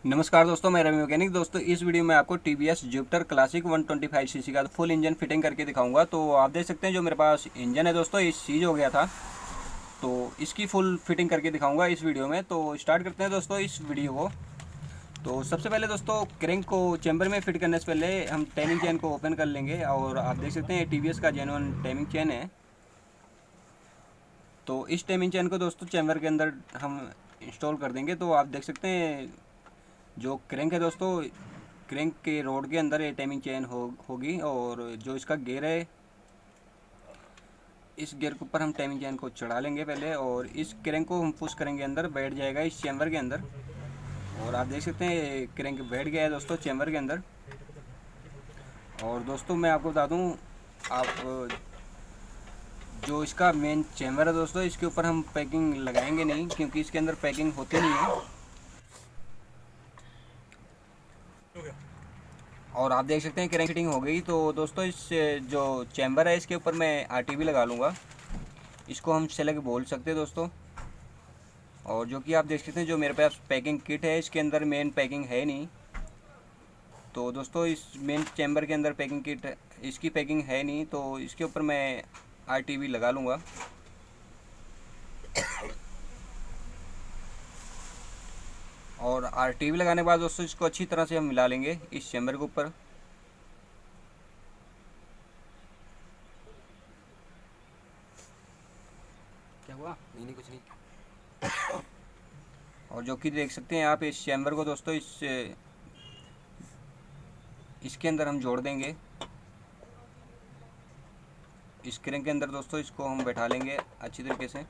नमस्कार दोस्तों, मैं रवि मैकेनिक। दोस्तों इस वीडियो में आपको TVS जुपिटर क्लासिक 125 सीसी का फुल इंजन फिटिंग करके दिखाऊंगा। तो आप देख सकते हैं जो मेरे पास इंजन है दोस्तों, ये सीज हो गया था, तो इसकी फुल फिटिंग करके दिखाऊंगा इस वीडियो में। तो स्टार्ट करते हैं दोस्तों इस वीडियो को। तो सबसे पहले दोस्तों क्रैंक को चैम्बर में फिट करने से पहले हम टाइमिंग चेन को ओपन कर लेंगे। और आप देख सकते हैं TVS का जेन्युइन टाइमिंग चेन है। तो इस टाइमिंग चेन को दोस्तों चैम्बर के अंदर हम इंस्टॉल कर देंगे। तो आप देख सकते हैं जो क्रैंक है दोस्तों, क्रैंक के रोड के अंदर ये टाइमिंग चेन होगी। और जो इसका गियर है, इस गियर के ऊपर हम टाइमिंग चेन को चढ़ा लेंगे पहले, और इस क्रैंक को हम पुश करेंगे, अंदर बैठ जाएगा इस चैम्बर के अंदर। और आप देख सकते हैं ये क्रैंक बैठ गया है दोस्तों चैम्बर के अंदर। और दोस्तों मैं आपको बता दूं, आप जो इसका मेन चैम्बर है दोस्तों, इसके ऊपर हम पैकिंग लगाएंगे नहीं, क्योंकि इसके अंदर पैकिंग होती नहीं है। और आप देख सकते हैं क्रैंक फिटिंग हो गई। तो दोस्तों इस जो चैम्बर है इसके ऊपर मैं RTV लगा लूँगा। इसको हम सेलेक्ट बोल सकते हैं दोस्तों। और जो कि आप देख सकते हैं जो मेरे पास पैकिंग किट है, इसके अंदर मेन पैकिंग है नहीं। तो दोस्तों इस मेन चैम्बर के अंदर पैकिंग किट, इसकी पैकिंग है नहीं, तो इसके ऊपर मैं RTV लगा लूँगा। और RTV लगाने के बाद दोस्तों इसको अच्छी तरह से हम मिला लेंगे इस चैम्बर के ऊपर। क्या हुआ? नहीं, कुछ नहीं। और जो कि देख सकते हैं आप इस चैम्बर को दोस्तों इसके अंदर हम जोड़ देंगे। इस क्रैंक के अंदर दोस्तों इसको हम बैठा लेंगे अच्छी तरीके से।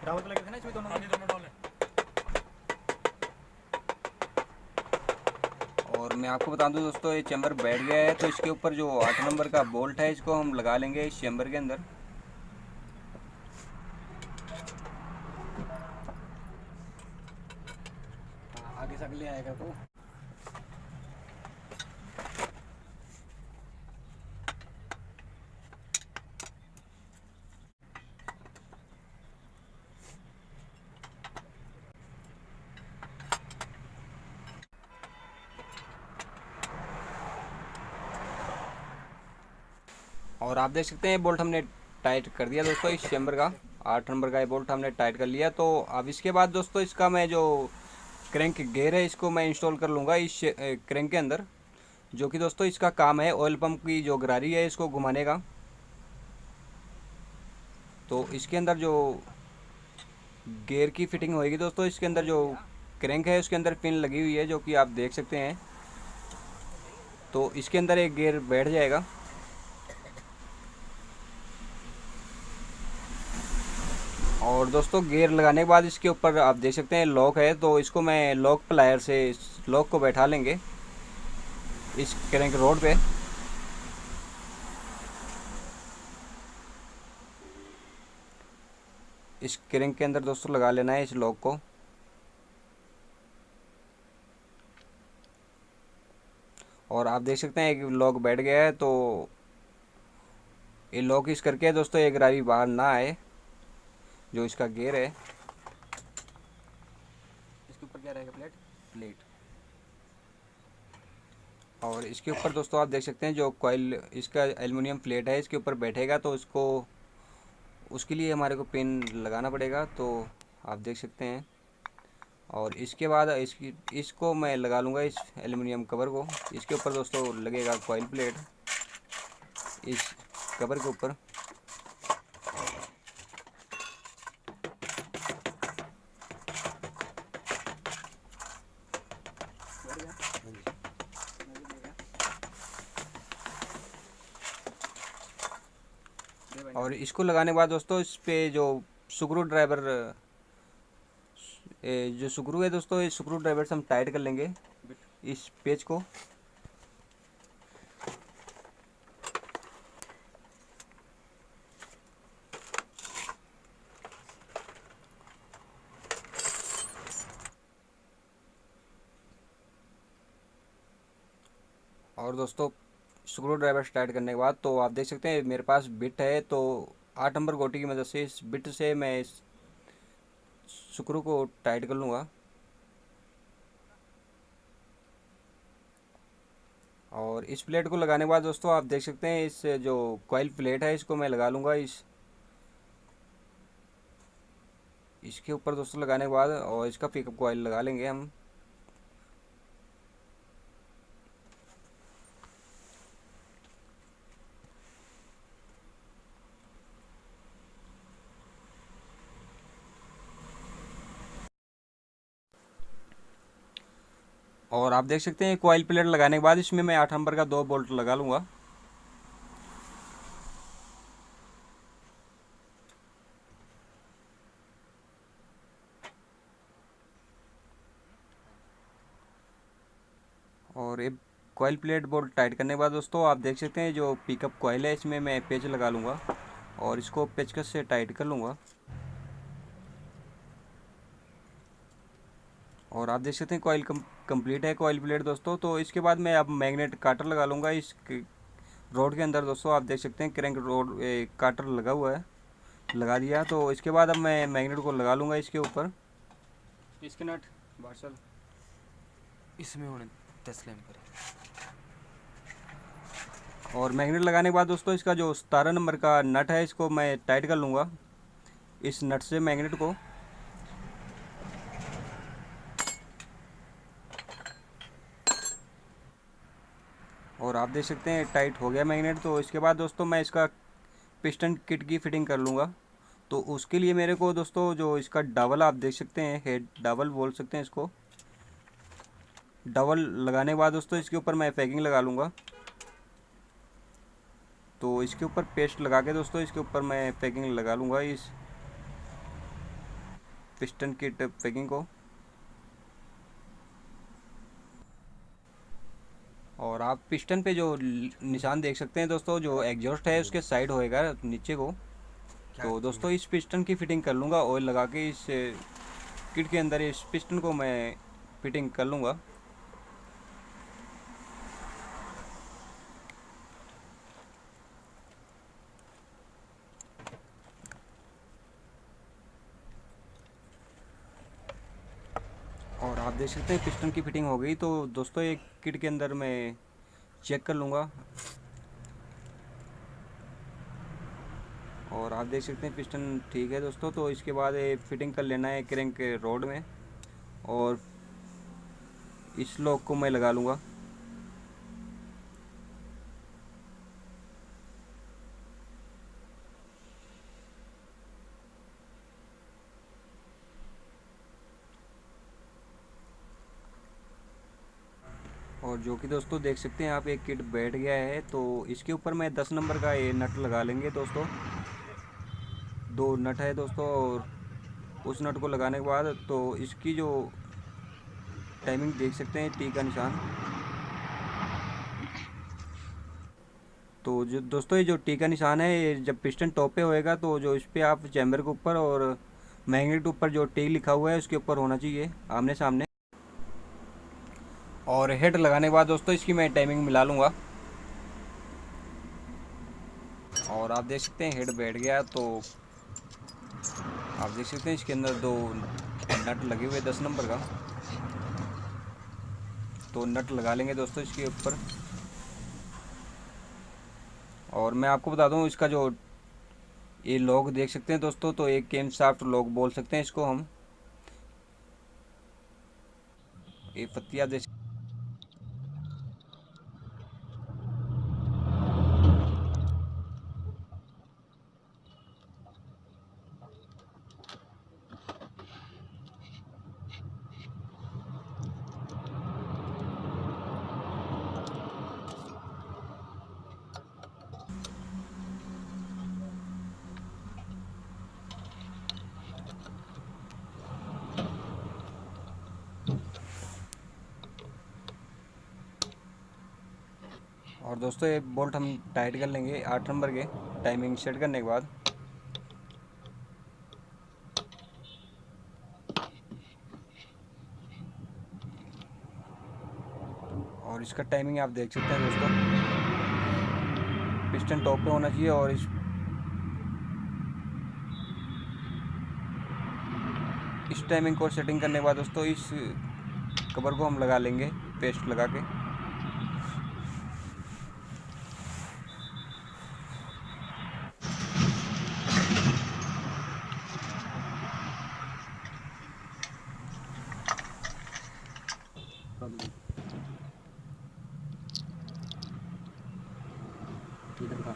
रावत लगे थे ना इसमें दोनों डाले। और मैं आपको बता दूं दोस्तों, ये चैम्बर बैठ गया है। तो इसके ऊपर जो 8 नंबर का बोल्ट है, इसको हम लगा लेंगे इस चैम्बर के अंदर। आगे से अगले आएगा तो और आप देख सकते हैं बोल्ट हमने टाइट कर दिया दोस्तों इस चैम्बर का। 8 नंबर का ये बोल्ट हमने टाइट कर लिया। तो अब इसके बाद दोस्तों इसका मैं जो क्रैंक गियर है, इसको मैं इंस्टॉल कर लूँगा इस क्रैंक के अंदर। जो कि दोस्तों इसका काम है ऑयल पंप की जो गरारी है इसको घुमाने का। तो इसके अंदर जो गियर की फिटिंग होएगी दोस्तों, इसके अंदर जो क्रैंक है उसके अंदर पिन लगी हुई है, जो कि आप देख सकते हैं। तो इसके अंदर एक गियर बैठ जाएगा। और दोस्तों गियर लगाने के बाद इसके ऊपर आप देख सकते हैं लॉक है, तो इसको मैं लॉक प्लायर से इस लॉक को बैठा लेंगे इस क्रैंक रोड पे। इस क्रैंक के अंदर दोस्तों लगा लेना है इस लॉक को। और आप देख सकते हैं एक लॉक बैठ गया है। तो ये लॉक इस करके दोस्तों एक रारी बाहर ना आए, जो इसका गियर है। इसके ऊपर क्या रहेगा? प्लेट। और इसके ऊपर दोस्तों आप देख सकते हैं जो कॉइल इसका एल्युमिनियम प्लेट है, इसके ऊपर बैठेगा। तो इसको उसके लिए हमारे को पिन लगाना पड़ेगा, तो आप देख सकते हैं। और इसके बाद इसको मैं लगा लूँगा इस एल्युमिनियम कवर को। इसके ऊपर दोस्तों लगेगा कॉइल प्लेट इस कवर के ऊपर। और इसको लगाने के बाद दोस्तों इस पे जो स्क्रू ड्राइवर, जो स्क्रू है दोस्तों, इस स्क्रू ड्राइवर से हम टाइट कर लेंगे इस पेज को। और दोस्तों स्क्रू ड्राइवर टाइट करने के बाद तो आप देख सकते हैं मेरे पास बिट है। तो 8 नंबर गोटी की मदद से इस बिट से मैं इस स्क्रू को टाइट कर लूँगा। और इस प्लेट को लगाने के बाद दोस्तों आप देख सकते हैं इस जो कॉइल प्लेट है इसको मैं लगा लूँगा इसके ऊपर दोस्तों लगाने के बाद, और इसका पिकअप कॉइल लगा लेंगे हम। और आप देख सकते हैं कॉइल प्लेट लगाने के बाद इसमें मैं 8 नंबर का 2 बोल्ट लगा लूँगा। और ये कॉइल प्लेट बोल्ट टाइट करने के बाद दोस्तों आप देख सकते हैं जो पिकअप कॉइल है इसमें मैं पेच लगा लूँगा और इसको पेचकस से टाइट कर लूँगा। और आप देख सकते हैं कॉइल कंप्लीट है कॉइल प्लेट दोस्तों। तो इसके बाद मैं अब मैग्नेट काटर लगा लूँगा इस रोड के अंदर। दोस्तों आप देख सकते हैं क्रैंक रोड काटर लगा हुआ है, लगा दिया। तो इसके बाद अब मैं मैग्नेट को लगा लूँगा इसके ऊपर। इसके नट बार्सल इसमें होने 10 लैम्प पर। और मैग्नेट लगाने के बाद दोस्तों इसका जो 17 नंबर का नट है इसको मैं टाइट कर लूँगा इस नट से मैग्नेट को। और आप देख सकते हैं टाइट हो गया मैग्नेट। तो इसके बाद दोस्तों मैं इसका पिस्टन किट की फिटिंग कर लूँगा। तो उसके लिए मेरे को दोस्तों जो इसका डबल आप देख सकते हैं, हेड डबल बोल सकते हैं इसको, डबल लगाने के बाद दोस्तों इसके ऊपर मैं पैकिंग लगा लूँगा। तो इसके ऊपर पेस्ट लगा के दोस्तों इसके ऊपर मैं पैकिंग लगा लूँगा इस पिस्टन किट पैकिंग को। और आप पिस्टन पे जो निशान देख सकते हैं दोस्तों, जो एग्जॉस्ट है उसके साइड होएगा नीचे को। तो दोस्तों इस पिस्टन की फिटिंग कर लूँगा ऑयल लगा के। इस किट के अंदर इस पिस्टन को मैं फिटिंग कर लूँगा। और आप देख सकते हैं पिस्टन की फिटिंग हो गई। तो दोस्तों एक किट के अंदर मैं चेक कर लूँगा। और आप देख सकते हैं पिस्टन ठीक है दोस्तों। तो इसके बाद ये फिटिंग कर लेना है क्रैंक रोड में और इस लॉक को मैं लगा लूँगा। और जो कि दोस्तों देख सकते हैं आप एक किट बैठ गया है। तो इसके ऊपर मैं 10 नंबर का ये नट लगा लेंगे दोस्तों। 2 नट है दोस्तों। और उस नट को लगाने के बाद तो इसकी जो टाइमिंग देख सकते हैं टी का निशान। तो जो दोस्तों ये जो टी का निशान है ये जब पिस्टन टॉप पे होएगा तो जो इस पर आप चैम्बर के ऊपर और मैग्नेट ऊपर जो टी लिखा हुआ है उसके ऊपर होना चाहिए आमने सामने। और हेड लगाने के बाद दोस्तों इसकी मैं टाइमिंग मिला लूँगा। और आप देख सकते हैं हेड बैठ गया। तो आप देख सकते हैं इसके अंदर 2 नट लगे हुए 10 नंबर का। तो नट लगा लेंगे दोस्तों इसके ऊपर। और मैं आपको बता दूं इसका जो ये लॉक देख सकते हैं दोस्तों, तो एक कैम शाफ्ट लॉक बोल सकते हैं इसको हम। ये पत्तियाँ देख और दोस्तों ये बोल्ट हम टाइट कर लेंगे 8 नंबर के टाइमिंग सेट करने के बाद। और इसका टाइमिंग आप देख सकते हैं दोस्तों, पिस्टन टॉप पे होना चाहिए। और इस टाइमिंग को सेटिंग करने के बाद दोस्तों इस कवर को हम लगा लेंगे पेस्ट लगा के। दिखा दो, इधर दिखा।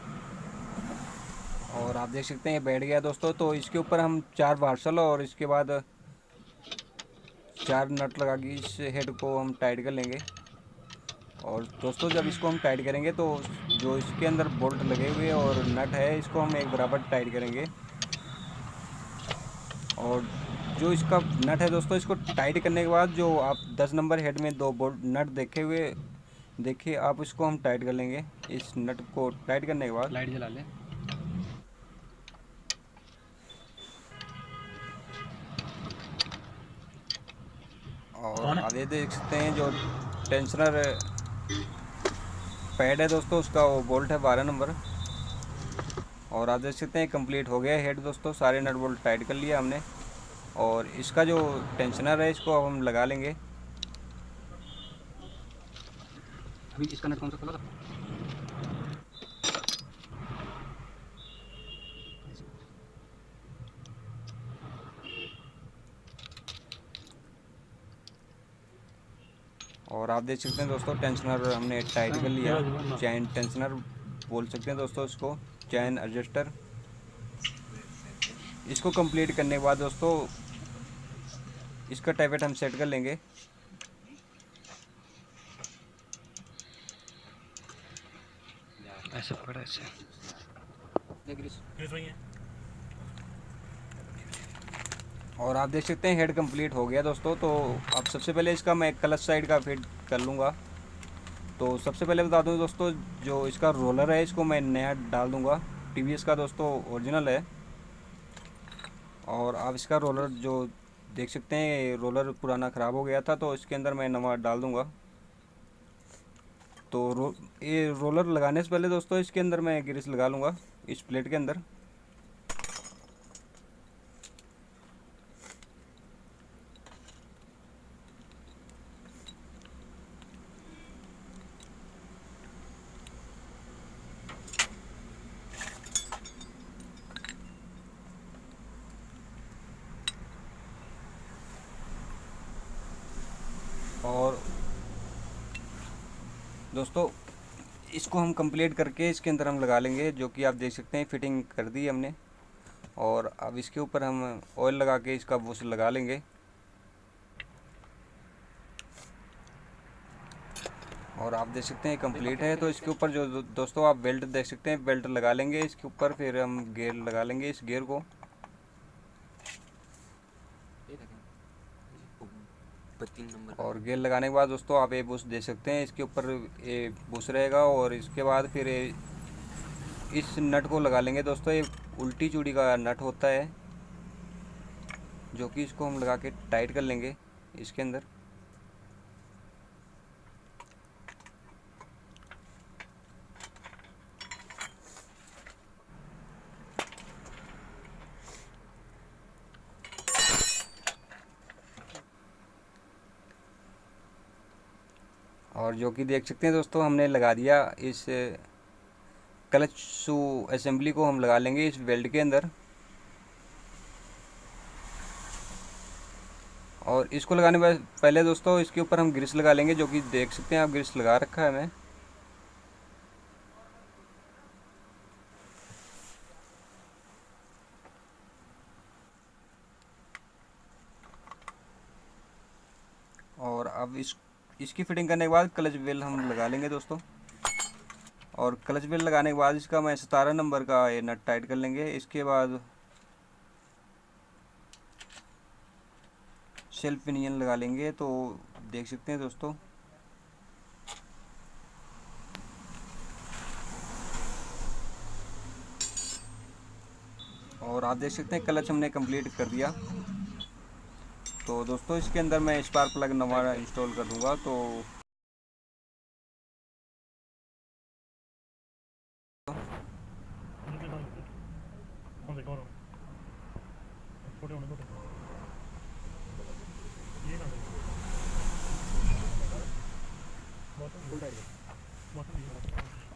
और आप देख सकते हैं ये बैठ गया दोस्तों। तो इसके ऊपर हम 4 वार्सल और इसके बाद 4 नट लगा के इस हेड को हम टाइट कर लेंगे। और दोस्तों जब इसको हम टाइट करेंगे तो जो इसके अंदर बोल्ट लगे हुए और नट है इसको हम एक बराबर टाइट करेंगे। और जो इसका नट है दोस्तों, इसको टाइट करने के बाद जो आप 10 नंबर हेड में 2 बोल्ट नट देखिए आप, इसको हम टाइट कर लेंगे। इस नट को टाइट करने के बाद लाइट जला ले। और आगे देख सकते हैं जो टेंशनर पैड है दोस्तों, उसका वो बोल्ट है 12 नंबर। और आप देख सकते हैं कंप्लीट हो गया हेड दोस्तों, सारे नट बोल्ट टाइट कर लिया हमने। और इसका जो टेंशनर है इसको अब हम लगा लेंगे। अभी इसका नट कौन सा खुला था? और आप देख सकते हैं दोस्तों टेंशनर हमने टाइट कर लिया। चैन टेंशनर बोल सकते हैं दोस्तों इसको, चैन एडजस्टर। इसको कंप्लीट करने के बाद दोस्तों इसका टैबेट हम सेट कर लेंगे। ऐसे पकड़ा ऐसे। देख ग्रीस। और आप देख सकते हैं हेड कंप्लीट हो गया दोस्तों। तो अब सबसे पहले इसका मैं क्लच साइड का फिट कर लूँगा। तो सबसे पहले बता दूँ दोस्तों, जो इसका रोलर है इसको मैं नया डाल दूँगा। टीवीएस का दोस्तों ओरिजिनल है। और आप इसका रोलर जो देख सकते हैं, रोलर पुराना ख़राब हो गया था तो इसके अंदर मैं नवा डाल दूँगा। तो ये रोलर लगाने से पहले दोस्तों इसके अंदर मैं ग्रीस लगा लूँगा, इस प्लेट के अंदर। और दोस्तों इसको हम कंप्लीट करके इसके अंदर हम लगा लेंगे, जो कि आप देख सकते हैं फिटिंग कर दी हमने। और अब इसके ऊपर हम ऑयल लगा के इसका बुश लगा लेंगे। और आप देख सकते हैं कंप्लीट है। तो इसके ऊपर जो दोस्तों आप बेल्ट देख सकते हैं, बेल्ट लगा लेंगे इसके ऊपर। फिर हम गियर लगा लेंगे, इस गियर को। 3 नंबर और गियर लगाने के बाद दोस्तों आप ये बुश दे सकते हैं, इसके ऊपर ये बुश रहेगा। और इसके बाद फिर इस नट को लगा लेंगे दोस्तों। ये उल्टी चूड़ी का नट होता है, जो कि इसको हम लगा के टाइट कर लेंगे इसके अंदर। और जो कि देख सकते हैं दोस्तों हमने लगा दिया। इस क्लच शू असेंबली को हम लगा लेंगे इस वेल्ड के अंदर। और इसको लगाने के पहले दोस्तों इसके ऊपर हम ग्रीस लगा लेंगे, जो कि देख सकते हैं आप ग्रीस लगा रखा है मैं। और अब इसकी फिटिंग करने के बाद क्लच व्हील हम लगा लेंगे दोस्तों। और क्लच व्हील लगाने के बाद इसका मैं 17 नंबर का ये नट टाइट कर लेंगे। इसके बाद सेल्फ पिनियन लगा लेंगे। तो देख सकते हैं दोस्तों और आप देख सकते हैं क्लच हमने कंप्लीट कर दिया। तो दोस्तों इसके अंदर मैं स्पार्क प्लग नवा इंस्टॉल कर दूंगा। तो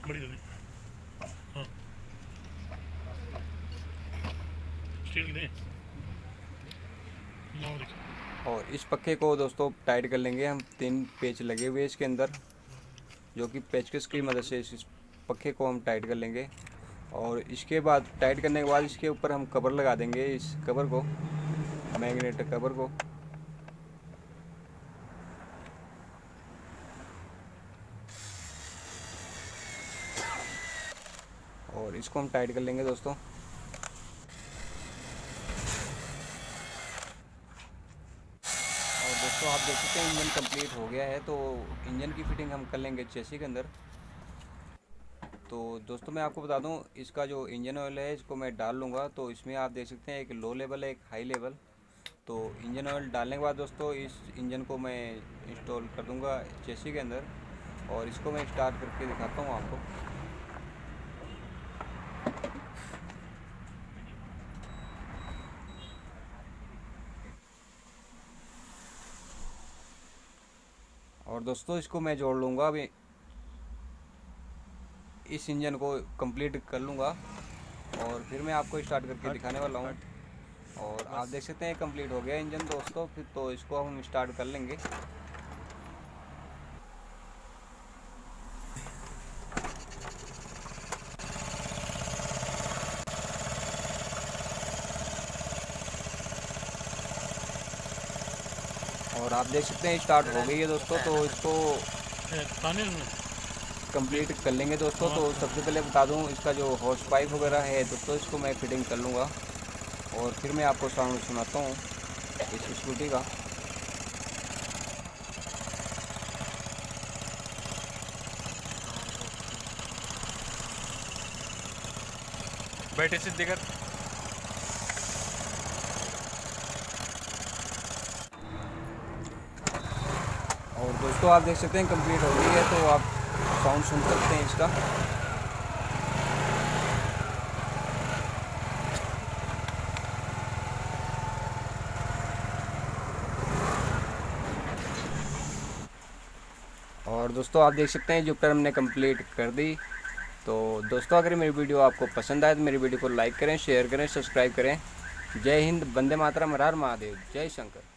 बड़ी जल्दी हाँ स्टील की दें लाओ देखो और इस पक्के को दोस्तों टाइट कर लेंगे हम। 3 पेच लगे हुए इसके अंदर, जो कि पेचकस की मदद से इस पक्के को हम टाइट कर लेंगे। और इसके बाद टाइट करने के बाद इसके ऊपर हम कवर लगा देंगे, इस कवर को, मैग्नेट कवर को। और इसको हम टाइट कर लेंगे दोस्तों। और दोस्तों आप देख सकते हैं इंजन कंप्लीट हो गया है। तो इंजन की फिटिंग हम कर लेंगे चेसी के अंदर। तो दोस्तों मैं आपको बता दूं, इसका जो इंजन ऑयल है इसको मैं डाल लूँगा। तो इसमें आप देख सकते हैं एक लो लेवल है, एक हाई लेवल। तो इंजन ऑयल डालने के बाद दोस्तों इस इंजन को मैं इंस्टॉल कर दूँगा चेसी के अंदर, और इसको मैं स्टार्ट करके दिखाता हूँ आपको। और दोस्तों इसको मैं जोड़ लूँगा अभी, इस इंजन को कंप्लीट कर लूँगा और फिर मैं आपको स्टार्ट करके दिखाने वाला हूँ। और आप देख सकते हैं कंप्लीट हो गया इंजन दोस्तों। फिर तो इसको हम स्टार्ट कर लेंगे। और आप देख सकते हैं स्टार्ट हो गई है दोस्तों। तो इसको पानी में कंप्लीट कर लेंगे दोस्तों। तो सबसे पहले बता दूं, इसका जो हॉर्स पाइप वगैरह है दोस्तों, इसको मैं फिटिंग कर लूँगा और फिर मैं आपको साउंड सुनाता हूँ इस स्कूटी का। बैठे सीधे कर। और दोस्तों आप देख सकते हैं कंप्लीट हो गई है। तो आप साउंड सुन सकते हैं इसका। और दोस्तों आप देख सकते हैं जुपिटर हमने कंप्लीट कर दी। तो दोस्तों अगर मेरी वीडियो आपको पसंद आए तो मेरी वीडियो को लाइक करें, शेयर करें, सब्सक्राइब करें। जय हिंद, वंदे मातरम, हर हर महादेव, जय शंकर।